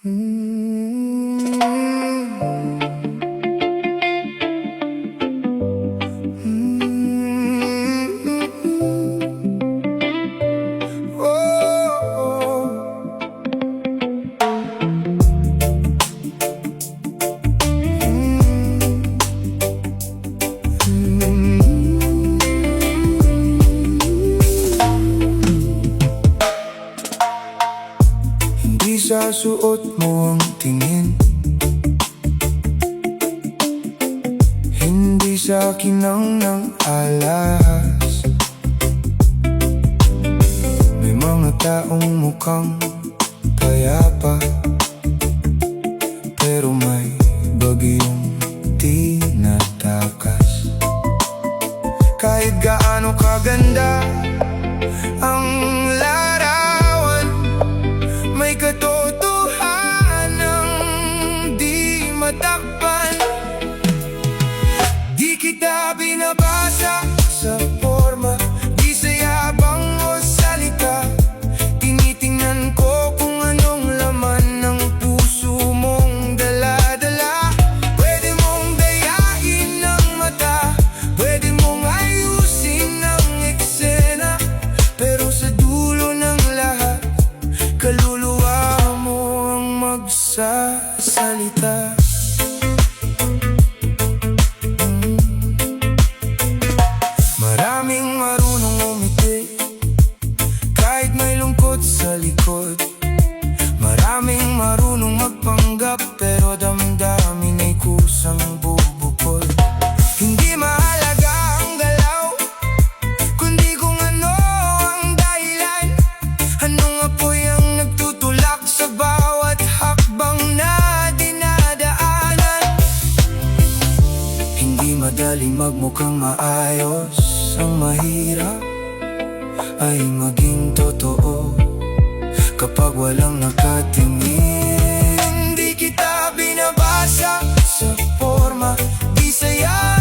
Hindi sa suot mo ang tingin, hindi sa kinang ng alas. May mga taong mukhang payapa, pero may bagyong di natakas. Kahit gaano kaganda ang larawan, may katotohanang di matakpan. Di kita binabasa sa forma, di sa yabang o salita. Tinitingnan ko kung anong laman ng puso mong dala-dala. Pwede mong dayain ng mata, pwede mong ayusin ang eksena, pero sa dulo ng lahat, kaluluwa mo ang magsasalita. Maraming marunong umiti kahit may lungkot sa likod. Maraming marunong magpanggap pero damdamin ay kusang bubukod. Hindi mahalaga ang galaw, kundi kung ano ang dahilan. Anong apoy ang nagtutulak sa bawat hakbang na dinadaanan. Hindi madaling magmukhang maayos, ang mahirap ay maging totoo kapag walang nakatingin. Hindi kita binabasa sa forma, di saya